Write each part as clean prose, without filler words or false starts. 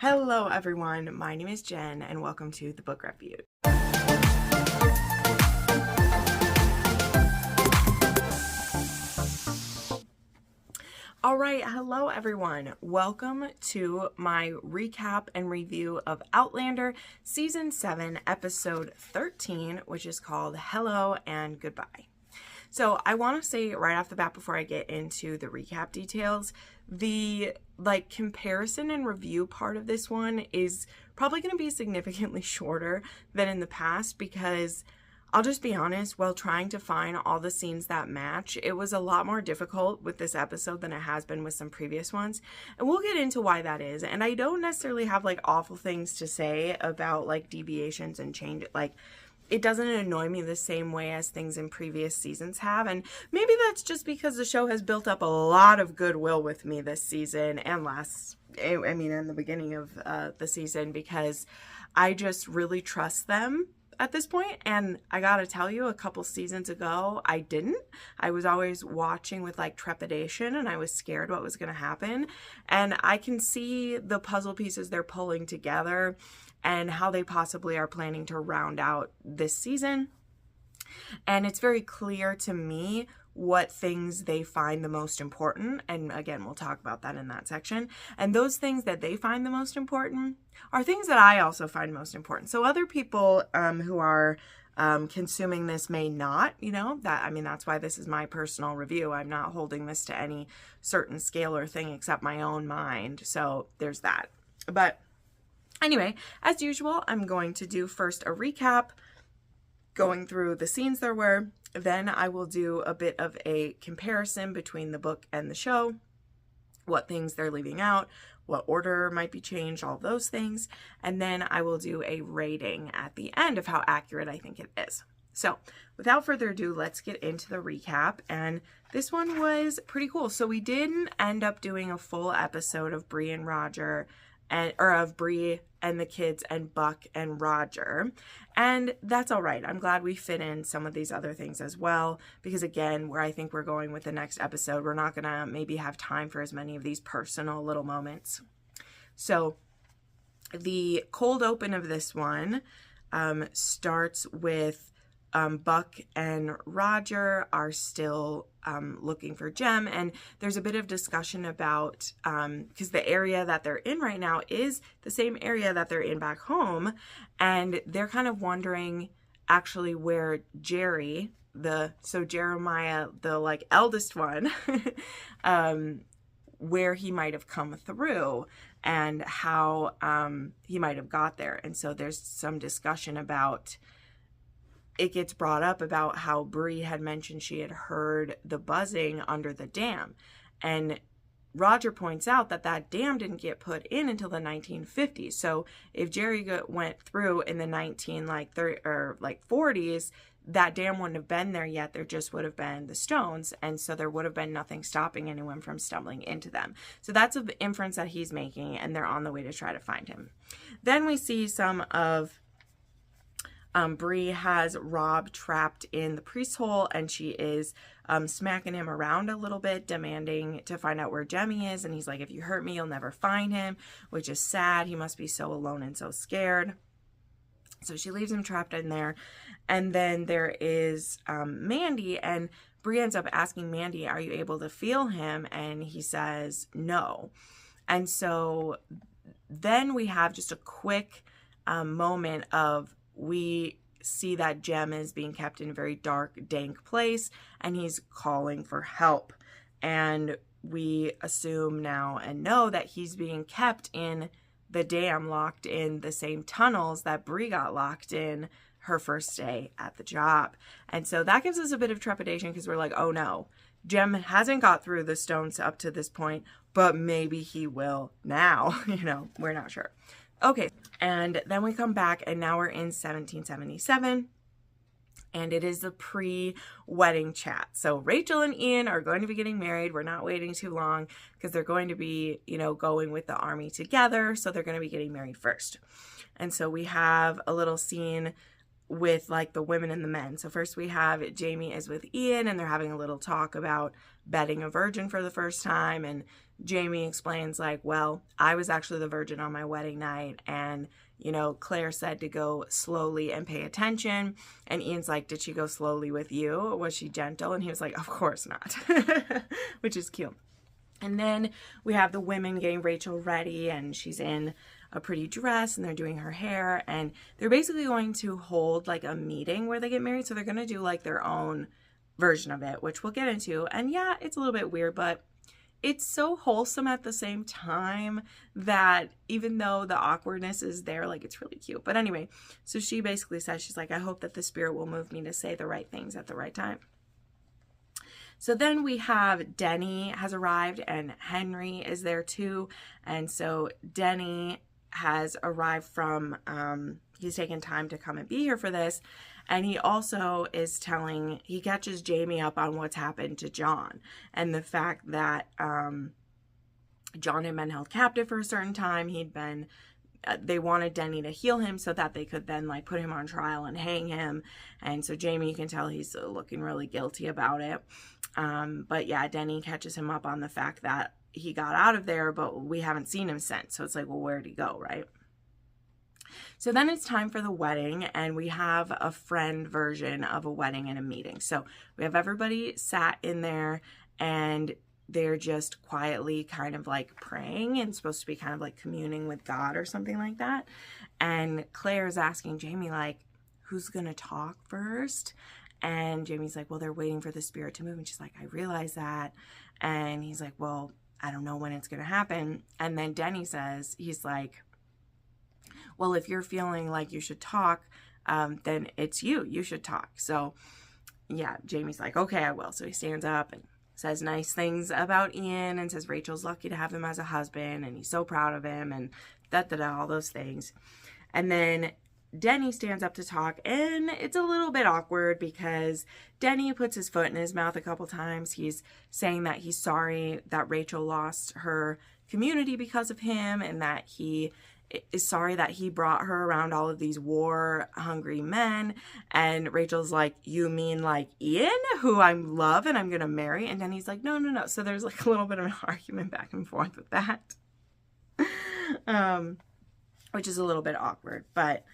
Hello everyone, my name is Jen and welcome to the Book Review. Alright, hello everyone. Welcome to my recap and review of Outlander Season 7, Episode 13, which is called Hello and Goodbye. So I want to say right off the bat before I get into the recap details, the comparison and review part of this one is probably going to be significantly shorter than in the past because I'll just be honest, while trying to find all the scenes that match, it was a lot more difficult with this episode than it has been with some previous ones. And we'll get into why that is. And I don't necessarily have awful things to say about deviations and change. It doesn't annoy me the same way as things in previous seasons have. And maybe that's just because the show has built up a lot of goodwill with me this season and in the beginning of the season, because I just really trust them at this point. And I gotta tell you, a couple seasons ago, I didn't. I was always watching with trepidation and I was scared what was gonna happen. And I can see the puzzle pieces they're pulling together and how they possibly are planning to round out this season. And it's very clear to me what things they find the most important. And again, we'll talk about that in that section. And those things that they find the most important are things that I also find most important. So other people who are consuming this may not, that's why this is my personal review. I'm not holding this to any certain scale or thing except my own mind. So there's that. But anyway, as usual, I'm going to do first a recap, going through the scenes there were. Then I will do a bit of a comparison between the book and the show, what things they're leaving out, what order might be changed, all those things. And then I will do a rating at the end of how accurate I think it is. So without further ado, let's get into the recap. And this one was pretty cool. So we didn't end up doing a full episode of Bree and Roger, of Bree and the kids and Buck and Roger. And that's all right. I'm glad we fit in some of these other things as well, because again, where I think we're going with the next episode, we're not going to maybe have time for as many of these personal little moments. So the cold open of this one starts with Buck and Roger are still looking for Jem, and there's a bit of discussion about because the area that they're in right now is the same area that they're in back home, and they're kind of wondering actually where Jeremiah, the eldest one, where he might have come through and how he might have got there. And so there's some discussion about, it gets brought up about how Bree had mentioned she had heard the buzzing under the dam. And Roger points out that that dam didn't get put in until the 1950s. So if Jerry went through in the 40s, that dam wouldn't have been there yet. There just would have been the stones. And so there would have been nothing stopping anyone from stumbling into them. So that's an inference that he's making, and they're on the way to try to find him. Then we see some of Bree has Rob trapped in the priest's hole, and she is smacking him around a little bit, demanding to find out where Jemmy is. And he's like, if you hurt me, you'll never find him, which is sad. He must be so alone and so scared. So she leaves him trapped in there. And then there is Mandy, and Bree ends up asking Mandy, are you able to feel him? And he says no. And so then we have just a quick moment of, we see that Jem is being kept in a very dark, dank place, and he's calling for help. And we assume now and know that he's being kept in the dam, locked in the same tunnels that Bree got locked in her first day at the job. And so that gives us a bit of trepidation, because we're like, oh no, Jem hasn't got through the stones up to this point, but maybe he will now. We're not sure. Okay, and then we come back, and now we're in 1777, and it is the pre-wedding chat. So Rachel and Ian are going to be getting married. We're not waiting too long, because they're going to be, going with the army together, so they're going to be getting married first. And so we have a little scene with the women and the men. So first we have Jamie is with Ian, and they're having a little talk about bedding a virgin for the first time. And Jamie explains like, well, I was actually the virgin on my wedding night, and Claire said to go slowly and pay attention. And Ian's like, did she go slowly with you? Was she gentle? And he was like, of course not, which is cute. And then we have the women getting Rachel ready, and she's in a pretty dress, and they're doing her hair, and they're basically going to hold like a meeting where they get married. So they're going to do like their own version of it, which we'll get into. And yeah, it's a little bit weird, but it's so wholesome at the same time that even though the awkwardness is there, like it's really cute. But anyway, so she basically says, she's like, I hope that the Spirit will move me to say the right things at the right time. So then we have Denny has arrived, and Henry is there too. And so Denny has arrived from, he's taken time to come and be here for this. And he also is he catches Jamie up on what's happened to John, and the fact that John had been held captive for a certain time. They wanted Denny to heal him so that they could then like put him on trial and hang him. And so Jamie, you can tell he's looking really guilty about it. But yeah, Denny catches him up on the fact that he got out of there, but we haven't seen him since. So it's like, well, where'd he go, right? So then it's time for the wedding, and we have a friend version of a wedding and a meeting. So we have everybody sat in there, and they're just quietly kind of like praying and supposed to be kind of like communing with God or something like that. And Claire's asking Jamie, like, who's going to talk first? And Jamie's like, well, they're waiting for the Spirit to move. And she's like, I realize that. And he's like, well, I don't know when it's going to happen. And then Denny says, he's like, well, if you're feeling like you should talk, then it's you. You should talk. So yeah, Jamie's like, okay, I will. So he stands up and says nice things about Ian and says Rachel's lucky to have him as a husband and he's so proud of him and all those things. And then Denny stands up to talk, and it's a little bit awkward because Denny puts his foot in his mouth a couple times. He's saying that he's sorry that Rachel lost her community because of him, and that he is sorry that he brought her around all of these war-hungry men. And Rachel's like, you mean like Ian, who I love and I'm going to marry? And Denny's like, no. So there's like a little bit of an argument back and forth with that, which is a little bit awkward. But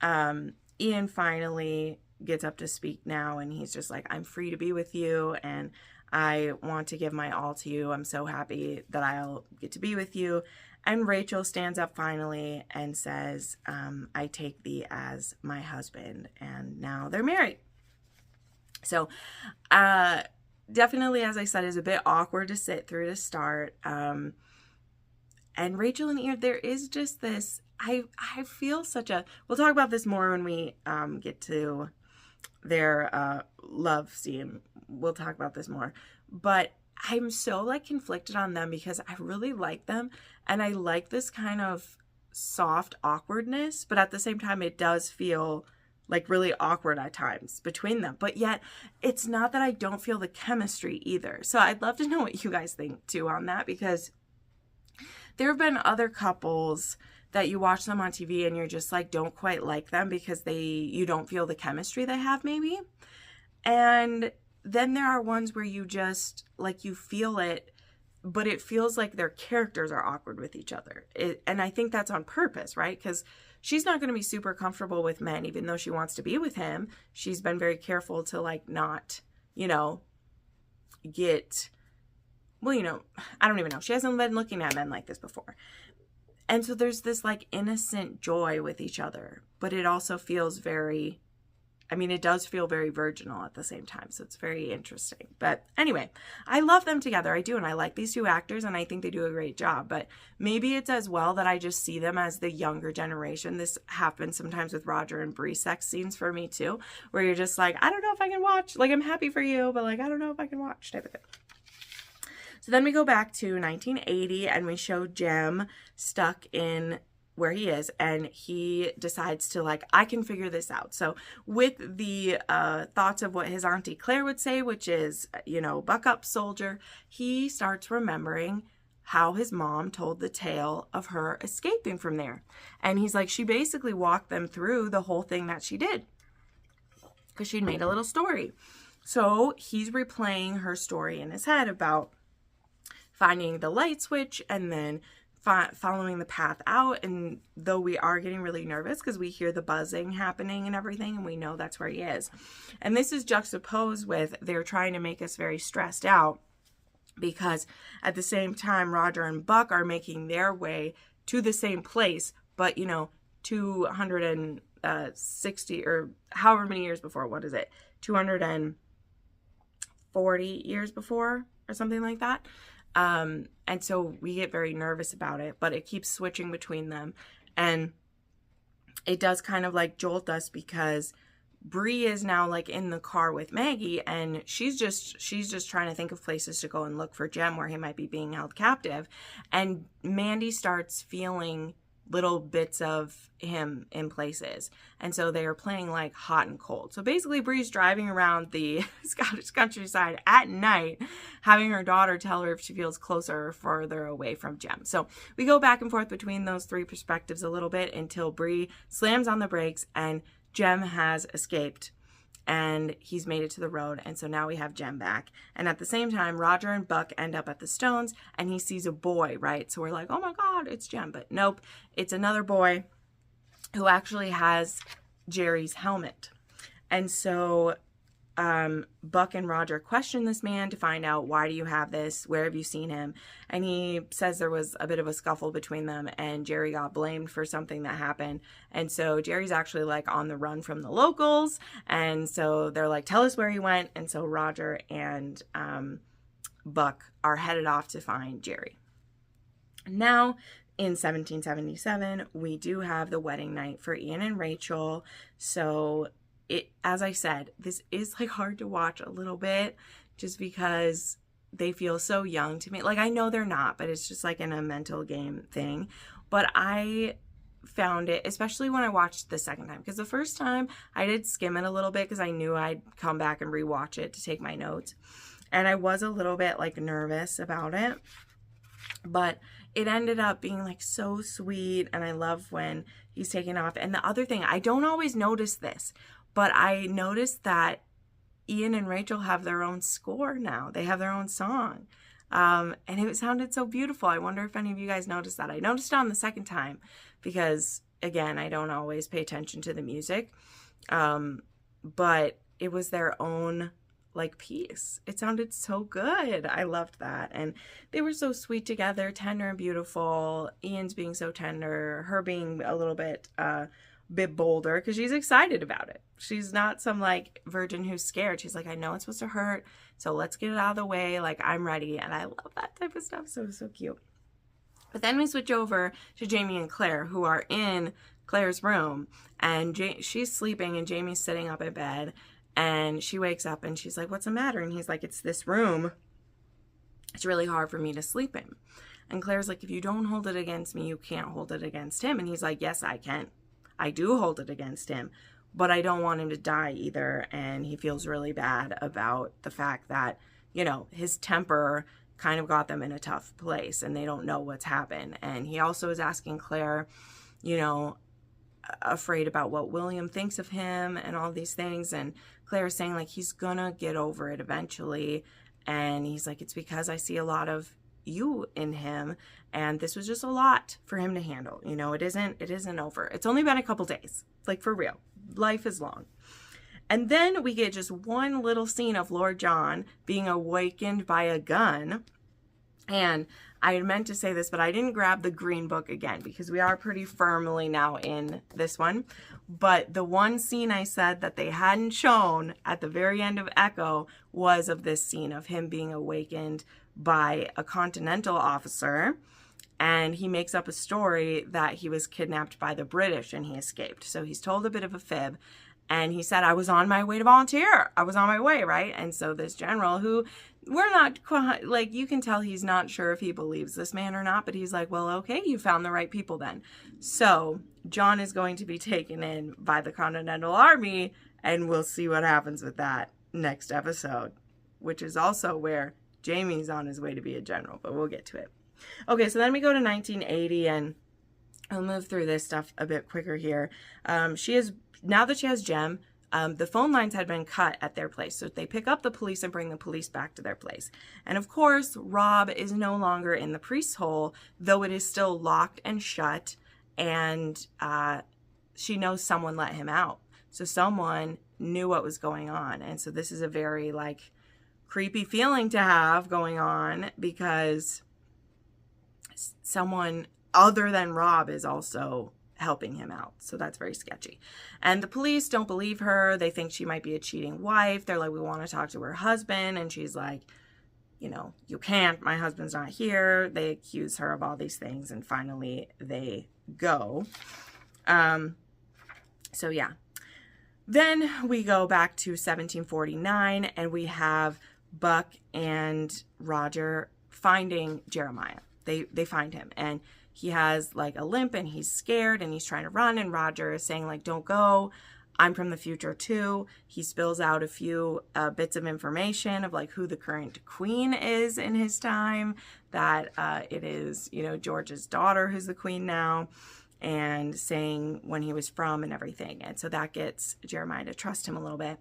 Ian finally gets up to speak now, and he's just like, I'm free to be with you, and I want to give my all to you. I'm so happy that I'll get to be with you. And Rachel stands up finally and says, I take thee as my husband. And now they're married. So definitely, as I said, is a bit awkward to sit through to start. And Rachel and Ian, there is just this, I feel such a, we'll talk about this more when we get to their love scene. We'll talk about this more. But I'm so like conflicted on them because I really like them, and I like this kind of soft awkwardness, but at the same time it does feel like really awkward at times between them. But yet it's not that I don't feel the chemistry either. So I'd love to know what you guys think too on that, because there have been other couples that you watch them on TV and you're just like, don't quite like them because you don't feel the chemistry they have maybe. And then there are ones where you just like, you feel it, but it feels like their characters are awkward with each other. And I think that's on purpose, right? Because she's not going to be super comfortable with men, even though she wants to be with him. She's been very careful to like not, get, I don't even know. She hasn't been looking at men like this before. And so there's this like innocent joy with each other, but it also feels very, it does feel very virginal at the same time. So it's very interesting. But anyway, I love them together. I do. And I like these two actors, and I think they do a great job. But maybe it's as well that I just see them as the younger generation. This happens sometimes with Roger and Bree sex scenes for me too, where you're just like, I don't know if I can watch. Like, I'm happy for you, but like, I don't know if I can watch type of thing. So then we go back to 1980 and we show Jem stuck in where he is, and he decides to like, I can figure this out. So with the thoughts of what his auntie Claire would say, which is, buck up, soldier, he starts remembering how his mom told the tale of her escaping from there. And he's like, she basically walked them through the whole thing that she did because she'd made a little story. So he's replaying her story in his head about finding the light switch and then following the path out. And though we are getting really nervous because we hear the buzzing happening and everything, and we know that's where he is. And this is juxtaposed with they're trying to make us very stressed out, because at the same time, Roger and Buck are making their way to the same place, but 260 or however many years before, what is it? 240 years before or something like that. And so we get very nervous about it, but it keeps switching between them. And it does kind of like jolt us, because Bree is now like in the car with Maggie, and she's just trying to think of places to go and look for Jem where he might be being held captive. And Mandy starts feeling little bits of him in places. And so they are playing like hot and cold. So basically Bree's driving around the Scottish countryside at night, having her daughter tell her if she feels closer or further away from Jem. So we go back and forth between those three perspectives a little bit until Bree slams on the brakes and Jem has escaped and he's made it to the road. And so now we have Jem back. And at the same time, Roger and Buck end up at the Stones and he sees a boy, right? So we're like, oh my God, it's Jem. But nope, it's another boy who actually has Jerry's helmet. And so Buck and Roger question this man to find out, why do you have this? Where have you seen him? And he says there was a bit of a scuffle between them and Jerry got blamed for something that happened. And so Jerry's actually like on the run from the locals. And so they're like, tell us where he went. And so Roger and Buck are headed off to find Jerry. Now, in 1777, we do have the wedding night for Ian and Rachel. So as I said, this is like hard to watch a little bit just because they feel so young to me. Like, I know they're not, but it's just like in a mental game thing. But I found it, especially when I watched the second time, because the first time I did skim it a little bit because I knew I'd come back and rewatch it to take my notes. And I was a little bit like nervous about it, but it ended up being like so sweet. And I love when he's taking off. And the other thing, I don't always notice this, but I noticed that Ian and Rachel have their own score now. They have their own song. And it sounded so beautiful. I wonder if any of you guys noticed that. I noticed it on the second time because, again, I don't always pay attention to the music. But it was their own, like, piece. It sounded so good. I loved that. And they were so sweet together, tender and beautiful. Ian's being so tender. Her being a little bit bolder because she's excited about it. She's not some like virgin who's scared. She's like, I know it's supposed to hurt, so let's get it out of the way. Like, I'm ready. And I love that type of stuff. So cute. But then we switch over to Jamie and Claire, who are in Claire's room, and she's sleeping and Jamie's sitting up in bed, and she wakes up and she's like, what's the matter? And he's like, it's this room. It's really hard for me to sleep in. And Claire's like, if you don't hold it against me, you can't hold it against him. And he's like, yes, I can. I do hold it against him, but I don't want him to die either. And he feels really bad about the fact that, his temper kind of got them in a tough place and they don't know what's happened. And he also is asking Claire, afraid about what William thinks of him and all these things. And Claire's saying like, he's gonna get over it eventually. And he's like, it's because I see a lot of you in him, and this was just a lot for him to handle. It isn't over. It's only been a couple days, like, for real. Life is long. And then we get just one little scene of Lord John being awakened by a gun. And I meant to say this, but I didn't grab the green book again because we are pretty firmly now in this one. But the one scene I said that they hadn't shown at the very end of Echo was of this scene of him being awakened by a Continental officer, and he makes up a story that he was kidnapped by the British and he escaped. So he's told a bit of a fib, and he said, I was on my way to volunteer. I was on my way, right? And so this general, who we're not quite, like, you can tell he's not sure if he believes this man or not, but he's like, well, okay, you found the right people then. So John is going to be taken in by the Continental Army, and we'll see what happens with that next episode, which is also where Jamie's on his way to be a general, but we'll get to it. Okay, so then we go to 1980, and I'll move through this stuff a bit quicker here. Now that she has Jem, the phone lines had been cut at their place. So they pick up the police and bring the police back to their place. And of course, Rob is no longer in the priest's hole, though it is still locked and shut. And she knows someone let him out. So someone knew what was going on. And so this is a very like creepy feeling to have going on, because someone other than Rob is also helping him out. So that's very sketchy. And the police don't believe her. They think she might be a cheating wife. They're like, we want to talk to her husband. And she's like, you know, you can't. My husband's not here. They accuse her of all these things. And finally they go. So yeah. Then we go back to 1749 and we have Buck and Roger finding Jeremiah. They find him and he has like a limp and he's scared and he's trying to run, and Roger is saying like, don't go. I'm from the future too. He spills out a few bits of information of like who the current queen is in his time, that it is, you know, George's daughter who's the queen now, and saying when he was from and everything. And so that gets Jeremiah to trust him a little bit.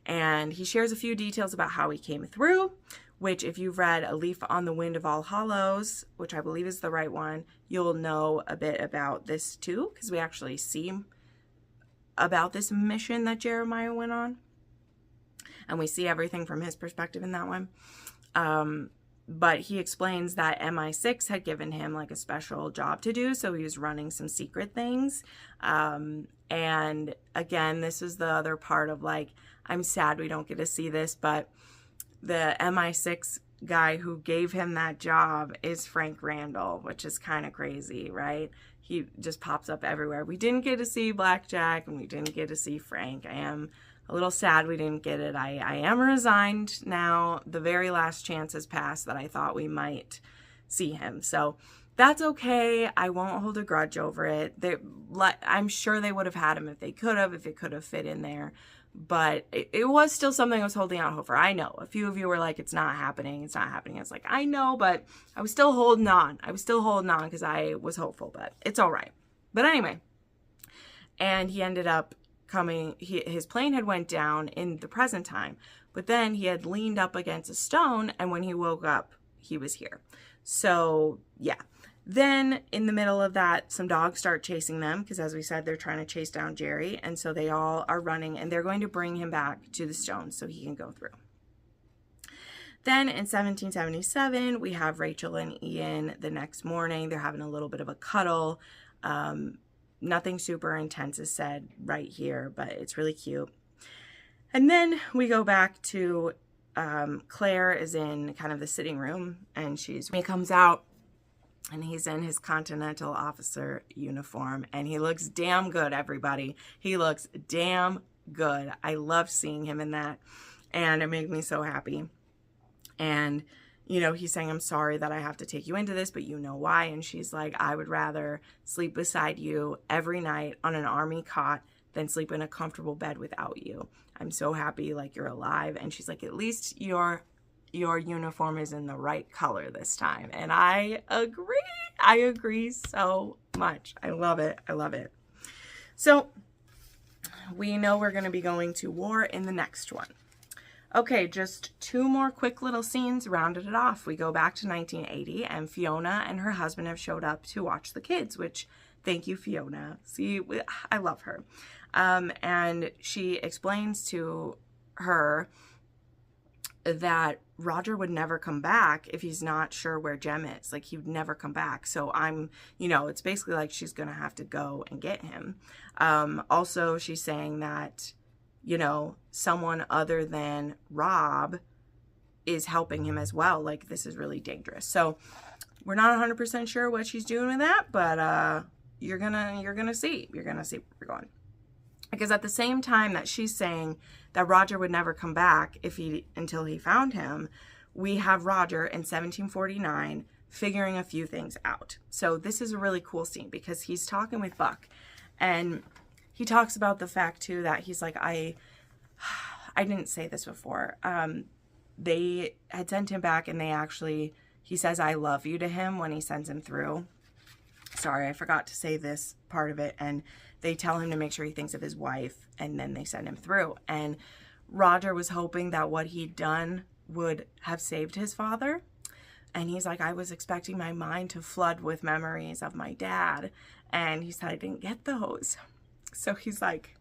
And he shares a few details about how he came through, which if you've read A Leaf on the Wind of All Hallows, which I believe is the right one, you'll know a bit about this too, because we actually see about this mission that Jeremiah went on. And we see everything from his perspective in that one. But he explains that MI6 had given him like a special job to do. So he was running some secret things. And again, this is the other part of like, I'm sad we don't get to see this, but the MI6 guy who gave him that job is Frank Randall, which is kind of crazy, right? He just pops up everywhere. We didn't get to see Blackjack and we didn't get to see Frank. I am a little sad we didn't get it. I am resigned now. The very last chance has passed that I thought we might see him. So that's okay. I won't hold a grudge over it. I'm sure they would have had him if it could have fit in there. But it was still something I was holding out hope for. I know a few of you were like, it's not happening. It's not happening. It's like, I know, but I was still holding on. Because I was hopeful, but it's all right. But anyway, and he ended up coming, his plane had went down in the present time, but then he had leaned up against a stone, and when he woke up, he was here. So yeah. Then in the middle of that, some dogs start chasing them because, as we said, they're trying to chase down Jerry. And so they all are running and they're going to bring him back to the stone so he can go through. Then in 1777, we have Rachel and Ian the next morning. They're having a little bit of a cuddle. Nothing super intense is said right here, but it's really cute. And then we go back to Claire is in kind of the sitting room, and he comes out. And he's in his Continental officer uniform. And he looks damn good, everybody. He looks damn good. I love seeing him in that. And it made me so happy. And, you know, he's saying, I'm sorry that I have to take you into this, but you know why. And she's like, I would rather sleep beside you every night on an army cot than sleep in a comfortable bed without you. I'm so happy, like, you're alive. And she's like, at least your uniform is in the right color this time. And I agree. I agree so much. I love it. I love it. So we know we're going to be going to war in the next one. Okay, just two more quick little scenes rounded it off. We go back to 1980 and Fiona and her husband have showed up to watch the kids, which thank you, Fiona. See, I love her. And she explains to her that Roger would never come back if he's not sure where Jem is. Like, he would never come back. So it's basically like she's going to have to go and get him. Also, she's saying that, you know, someone other than Rob is helping him as well. Like, this is really dangerous. So we're not 100% sure what she's doing with that, but you're gonna see. You're going to see where we're going. Because at the same time that she's saying that Roger would never come back until he found him, we have Roger in 1749 figuring a few things out. So this is a really cool scene because he's talking with Buck, and he talks about the fact too that he's like, I didn't say this before. They had sent him back, and he says I love you to him when he sends him through. sorry, I forgot to say this part of it. And they tell him to make sure he thinks of his wife, and then they send him through. And Roger was hoping that what he'd done would have saved his father. And he's like, I was expecting my mind to flood with memories of my dad. And he said, I didn't get those. So he's like,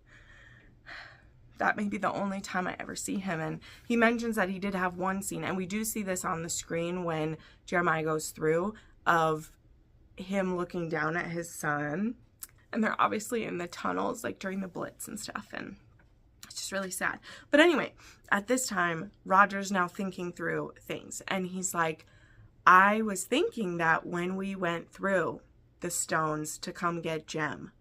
that may be the only time I ever see him. And he mentions that he did have one scene, and we do see this on the screen when Jeremiah goes through, of him looking down at his son. And they're obviously in the tunnels, like during the Blitz and stuff. And it's just really sad. But anyway, at this time, Roger's now thinking through things. And he's like, I was thinking that when we went through the stones to come get Jem,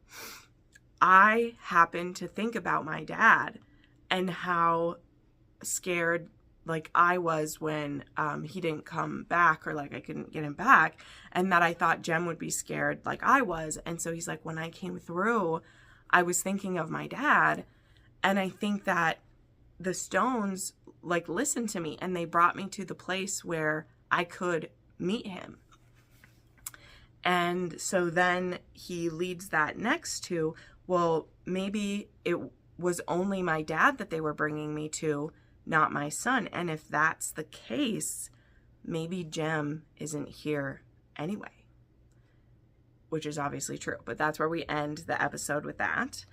I happened to think about my dad and how scared like I was when he didn't come back, or like I couldn't get him back, and that I thought Jem would be scared like I was. And so he's like, when I came through, I was thinking of my dad, and I think that the stones like listened to me, and they brought me to the place where I could meet him. And so then he leads that next to, well, maybe it was only my dad that they were bringing me to, not my son. And if that's the case, maybe Jem isn't here anyway, which is obviously true. But that's where we end the episode with that.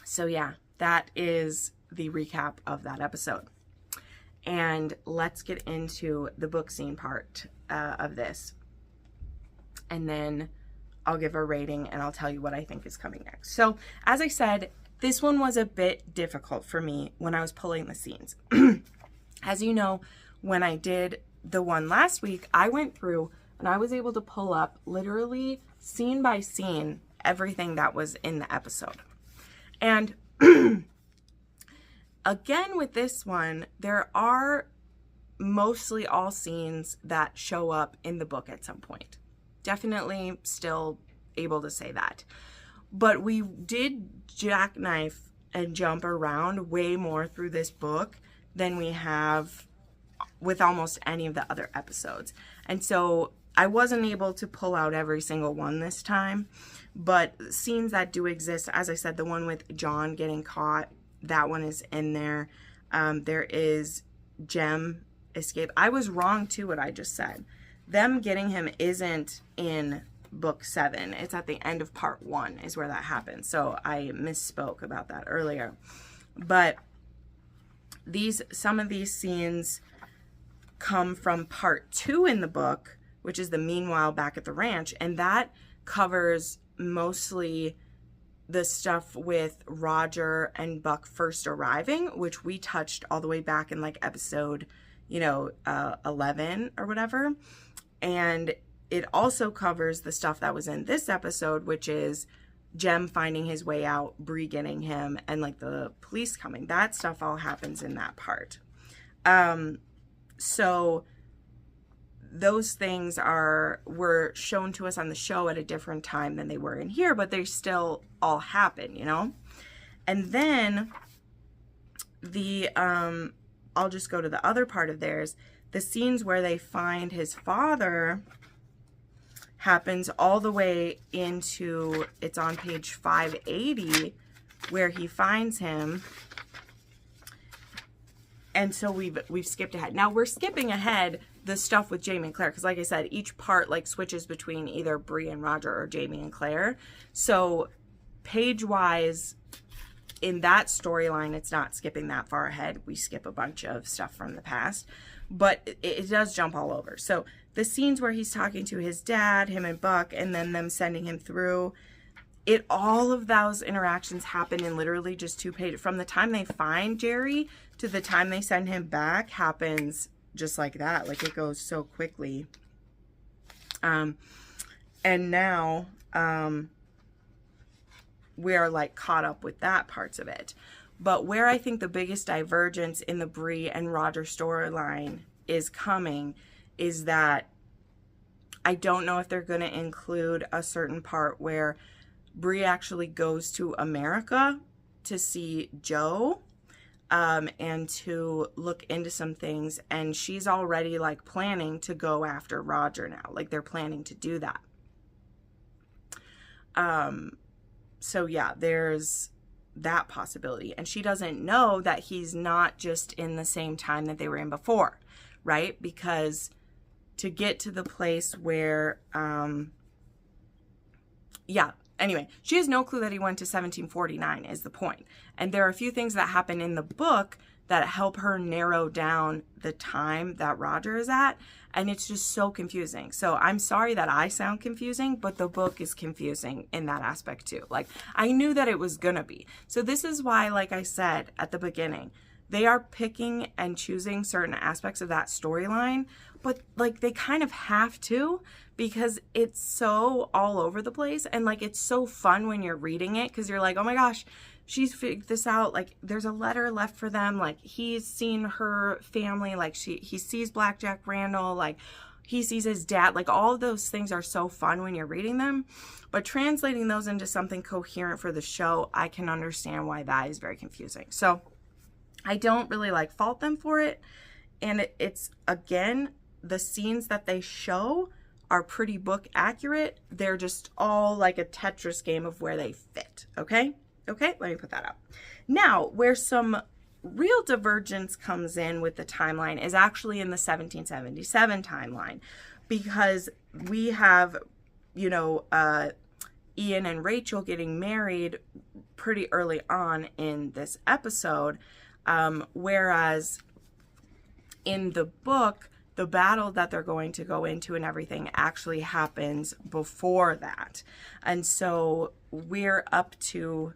So yeah, that is the recap of that episode. And let's get into the book scene part of this. And then I'll give a rating and I'll tell you what I think is coming next. So as I said, this one was a bit difficult for me when I was pulling the scenes. As you know, when I did the one last week, I went through and I was able to pull up literally scene by scene everything that was in the episode. And again, with this one, there are mostly all scenes that show up in the book at some point. Definitely still able to say that. But we did jackknife and jump around way more through this book than we have with almost any of the other episodes. And so I wasn't able to pull out every single one this time. But scenes that do exist, as I said, the one with John getting caught, that one is in there. There is Jem escape. I was wrong too, what I just said. Them getting him isn't in book 7. It's at the end of part 1 is where that happens. So I misspoke about that earlier. But some of these scenes come from part 2 in the book, which is the meanwhile back at the ranch. And that covers mostly the stuff with Roger and Buck first arriving, which we touched all the way back in like episode, 11 or whatever. And it also covers the stuff that was in this episode, which is Jem finding his way out, Bree getting him, and like the police coming. That stuff all happens in that part. So those things were shown to us on the show at a different time than they were in here, but they still all happen, And then I'll just go to the other part of theirs. The scenes where they find his father happens all the way into, it's on page 580, where he finds him. And so we've skipped ahead. Now we're skipping ahead the stuff with Jamie and Claire, because like I said, each part like switches between either Bree and Roger or Jamie and Claire. So page-wise, in that storyline, it's not skipping that far ahead. We skip a bunch of stuff from the past, but it does jump all over. So the scenes where he's talking to his dad, him and Buck, and then them sending him through, all of those interactions happen in literally just 2 pages. From the time they find Jerry to the time they send him back happens just like that. Like, it goes so quickly. And now we are like caught up with that parts of it. But where I think the biggest divergence in the Bree and Roger storyline is coming is that I don't know if they're going to include a certain part where Bree actually goes to America to see Joe and to look into some things. And she's already like planning to go after Roger now. Like, they're planning to do that. So yeah, there's that possibility. And she doesn't know that he's not just in the same time that they were in before, right? Because to get to the place where, anyway, she has no clue that he went to 1749 is the point. And there are a few things that happen in the book that help her narrow down the time that Roger is at. And it's just so confusing. So I'm sorry that I sound confusing, but the book is confusing in that aspect too. Like, I knew that it was gonna be. So this is why, like I said at the beginning, they are picking and choosing certain aspects of that storyline, but like they kind of have to, because it's so all over the place. And like, it's so fun when you're reading it, because you're like, oh my gosh, she's figured this out. Like, there's a letter left for them. Like, he's seen her family. Like, he sees Blackjack Randall. Like, he sees his dad. Like, all of those things are so fun when you're reading them. But translating those into something coherent for the show, I can understand why that is very confusing. So I don't really like fault them for it. And it's, again, the scenes that they show are pretty book accurate. They're just all like a Tetris game of where they fit. Okay? Okay, let me put that up. Now, where some real divergence comes in with the timeline is actually in the 1777 timeline, because we have, Ian and Rachel getting married pretty early on in this episode, whereas in the book, the battle that they're going to go into and everything actually happens before that. And so we're up to...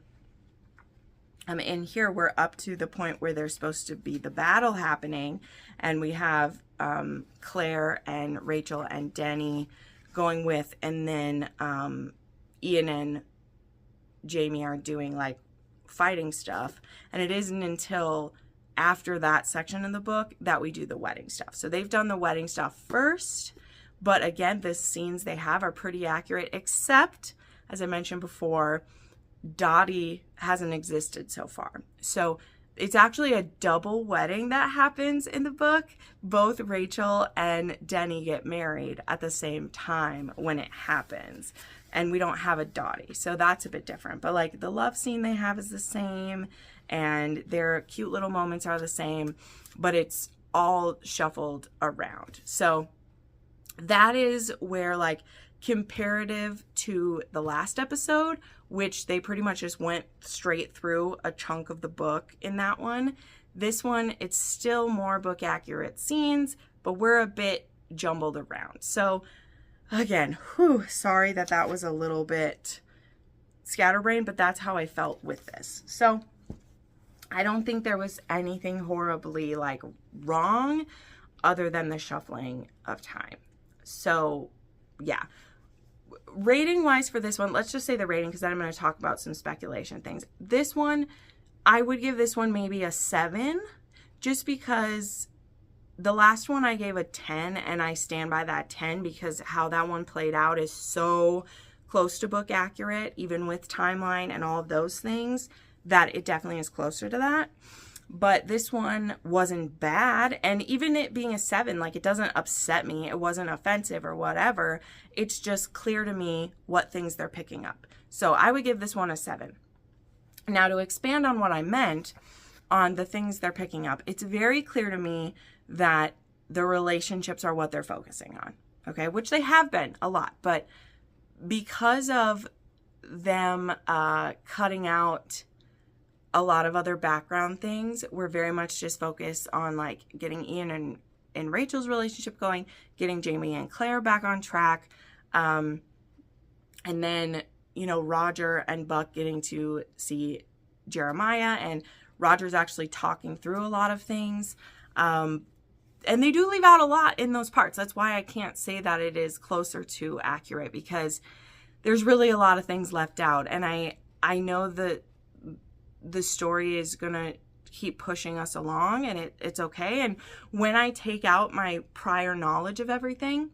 in here, we're up to the point where there's supposed to be the battle happening, and we have Claire and Rachel and Denny going with, and then Ian and Jamie are doing like fighting stuff, and it isn't until after that section of the book that we do the wedding stuff. So they've done the wedding stuff first, but again, the scenes they have are pretty accurate, except, as I mentioned before, Dottie hasn't existed so far. So it's actually a double wedding that happens in the book. Both Rachel and Denny get married at the same time when it happens. And we don't have a Dottie. So that's a bit different. But like the love scene they have is the same. And their cute little moments are the same. But it's all shuffled around. So that is where, like, comparative to the last episode, which they pretty much just went straight through a chunk of the book in that one. This one, it's still more book accurate scenes, but we're a bit jumbled around. So again, sorry that was a little bit scatterbrained, but that's how I felt with this. So I don't think there was anything horribly like wrong other than the shuffling of time. So yeah. Rating wise for this one, let's just say the rating, because then I'm going to talk about some speculation things. This one, I would give this one maybe a 7, just because the last one I gave a 10, and I stand by that 10 because how that one played out is so close to book accurate, even with timeline and all of those things, that it definitely is closer to that. But this one wasn't bad, and even it being a 7, like, it doesn't upset me. It wasn't offensive or whatever. It's just clear to me what things they're picking up. So I would give this one a 7. Now, to expand on what I meant on the things they're picking up, it's very clear to me that the relationships are what they're focusing on, okay? Which they have been a lot, but because of them cutting out a lot of other background things, we're very much just focused on like getting Ian and Rachel's relationship going, getting Jamie and Claire back on track, and then, Roger and Buck getting to see Jeremiah, and Roger's actually talking through a lot of things, and they do leave out a lot in those parts. That's why I can't say that it is closer to accurate, because there's really a lot of things left out, and I know that the story is gonna keep pushing us along, and it's okay. And when I take out my prior knowledge of everything,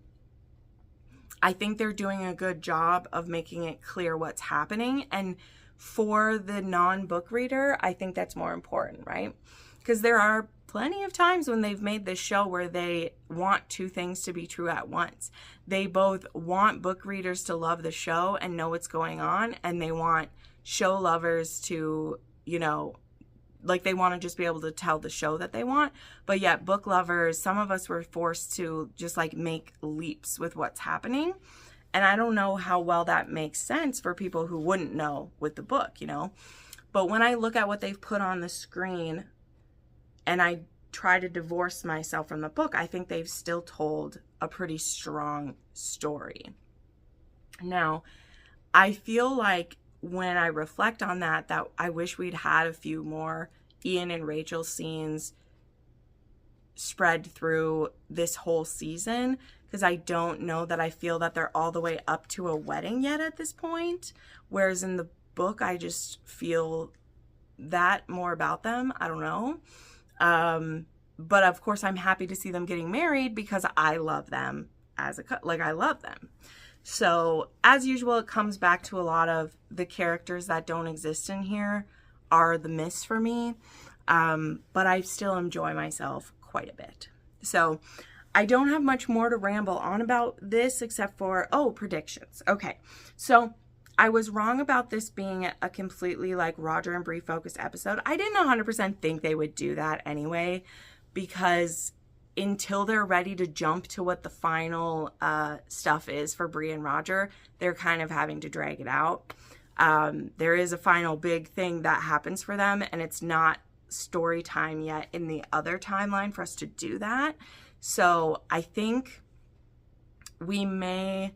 I think they're doing a good job of making it clear what's happening. And for the non-book reader, I think that's more important, right? because there are plenty of times when they've made this show where they want two things to be true at once. They both want book readers to love the show and know what's going on, and they want show lovers to, you know, like they want to just be able to tell the show that they want. But yet book lovers, some of us were forced to just like make leaps with what's happening. And I don't know how well that makes sense for people who wouldn't know with the book, you know. But when I look at what they've put on the screen and I try to divorce myself from the book, I think they've still told a pretty strong story. Now, I feel like when I reflect on that I wish we'd had a few more Ian and Rachel scenes spread through this whole season, because I don't know that I feel that they're all the way up to a wedding yet at this point. Whereas in the book, I just feel that more about them. I don't know. But of course, I'm happy to see them getting married because I love them as a couple. Like, I love them. So as usual, it comes back to a lot of the characters that don't exist in here are the miss for me. But I still enjoy myself quite a bit. So I don't have much more to ramble on about this except for, predictions. Okay. So I was wrong about this being a completely like Roger and Bree focused episode. I didn't 100% think they would do that anyway, because until they're ready to jump to what the final stuff is for Bree and Roger, they're kind of having to drag it out. There is a final big thing that happens for them, and it's not story time yet in the other timeline for us to do that. So I think we may,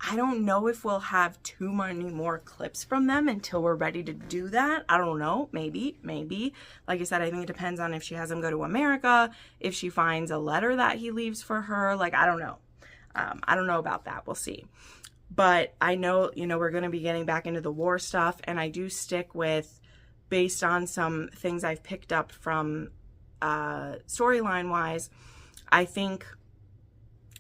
I don't know if we'll have too many more clips from them until we're ready to do that. I don't know. Maybe. Like I said, I think it depends on if she has him go to America, if she finds a letter that he leaves for her. Like, I don't know. I don't know about that. We'll see. But I know, we're going to be getting back into the war stuff. And I do stick with, based on some things I've picked up from storyline wise, I think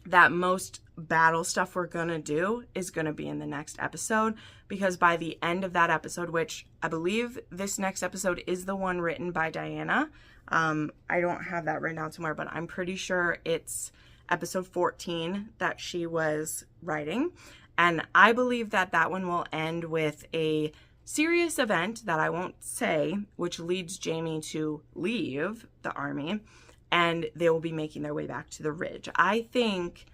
that most battle stuff we're going to do is going to be in the next episode, because by the end of that episode, which I believe this next episode is the one written by Diana. I don't have that written down somewhere, but I'm pretty sure it's episode 14 that she was writing. And I believe that that one will end with a serious event that I won't say, which leads Jamie to leave the army, and they will be making their way back to the Ridge. I think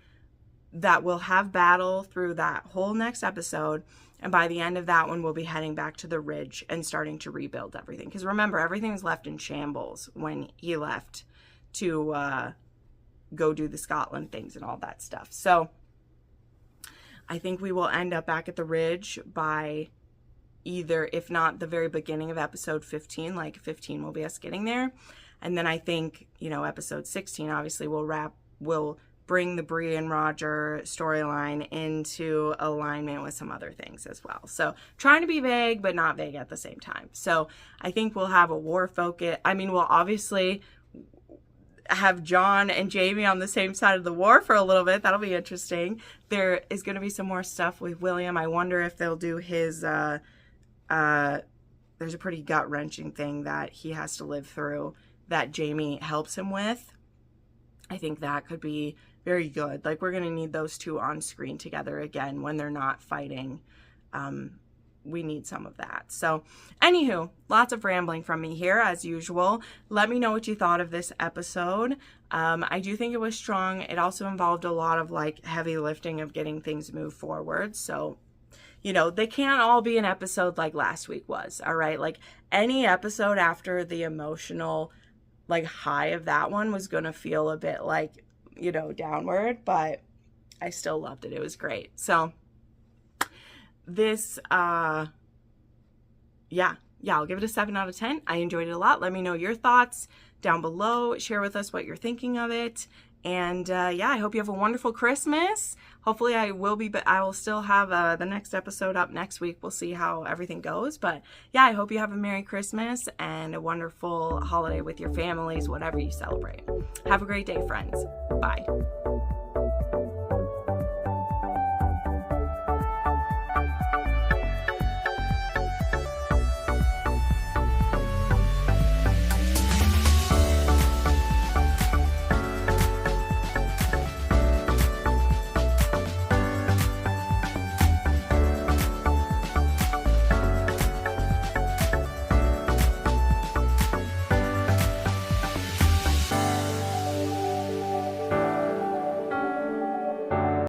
that we'll have battle through that whole next episode, and by the end of that one, we'll be heading back to the Ridge and starting to rebuild everything. Because remember, everything was left in shambles when he left to go do the Scotland things and all that stuff. So I think we will end up back at the Ridge by either, if not the very beginning of episode 15, like 15 will be us getting there. And then I think, episode 16 obviously will bring the Bree and Roger storyline into alignment with some other things as well. So trying to be vague, but not vague at the same time. So I think we'll have a war focus. I mean, we'll obviously have John and Jamie on the same side of the war for a little bit. That'll be interesting. There is going to be some more stuff with William. I wonder if they'll do his, there's a pretty gut-wrenching thing that he has to live through that Jamie helps him with. I think that could be very good. Like, we're going to need those two on screen together again when they're not fighting. We need some of that. So, anywho, lots of rambling from me here as usual. Let me know what you thought of this episode. I do think it was strong. It also involved a lot of like heavy lifting of getting things moved forward. So, they can't all be an episode like last week was. All right. Like, any episode after the emotional like high of that one was going to feel a bit like, downward, but I still loved it. It was great. So this, I'll give it a 7 out of 10. I enjoyed it a lot. Let me know your thoughts down below. Share with us what you're thinking of it. And I hope you have a wonderful Christmas. Hopefully I will still have the next episode up next week. We'll see how everything goes. But I hope you have a Merry Christmas and a wonderful holiday with your families, whatever you celebrate. Have a great day, friends. Bye.